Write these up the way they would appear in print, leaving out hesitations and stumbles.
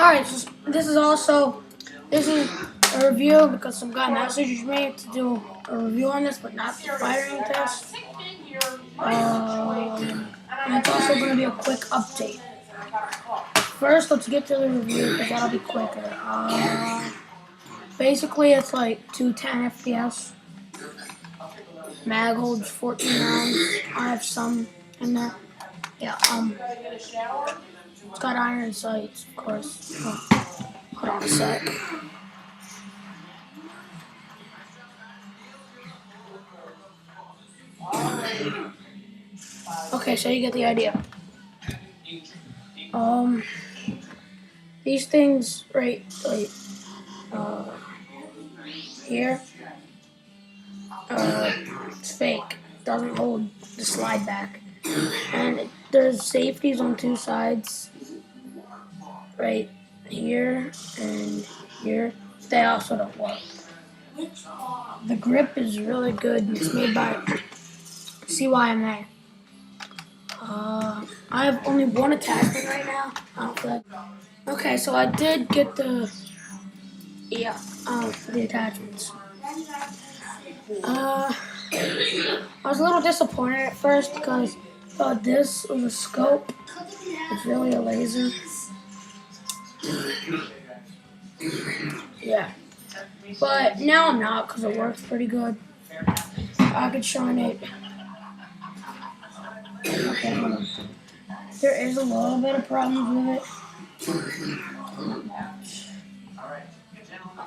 Alright, so this is a review because some guy messaged me to do a review on this, but not the firing test. And it's also going to be a quick update. First, let's get to the review because that'll be quicker. Basically, it's like 210 FPS. Mag holds 14 rounds. I have some in there. Yeah, it's got iron sights, of course. Oh, hold on a sec. Okay, so you get the idea. These things right here, it's fake. Doesn't hold the slide back. And there's safeties on two sides, right here and here. They also don't work. The grip is really good. It's made by CYMA. I have only one attachment right now. Okay, so I did get the attachments. I was a little disappointed at first because I thought this was a scope. It's really a laser. Yeah. But now I'm not because it works pretty good. I could shine it. Okay, hold on. There is a little bit of problems with it.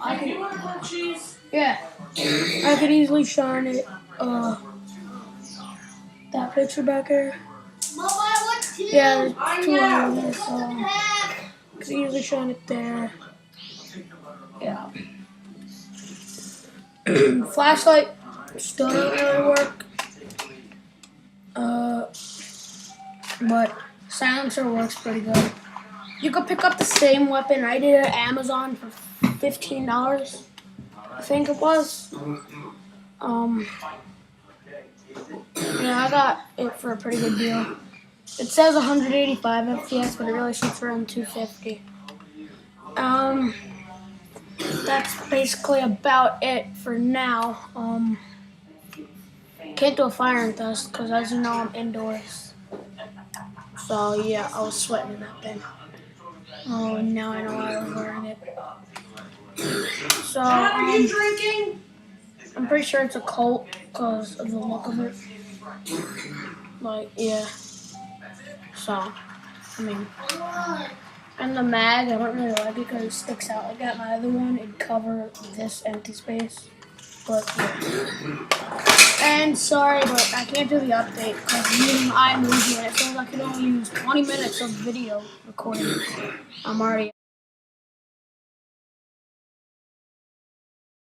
I could easily shine it. That picture back here. Yeah, there's two of them. So I could easily shine it there. Yeah. Flashlight still doesn't really work. But silencer works pretty good. You could pick up the same weapon I did at Amazon for $15, I think it was. Yeah, I got it for a pretty good deal. It says 185 FPS, but it really shoots around 250. That's basically about it for now. Can't do a firing test because, as you know, I'm indoors. So yeah, I was sweating in that thing. Oh, and now I know why I was wearing it. So, are you drinking? I'm pretty sure it's a Colt because of the look of it. Like, yeah. So, I mean, and the mag, I don't really like it because it sticks out. I got my other one, it'd cover this empty space. But, yeah. And sorry, but I can't do the update because I'm using iMovie and it says I can only use 20 minutes of video recording. I'm already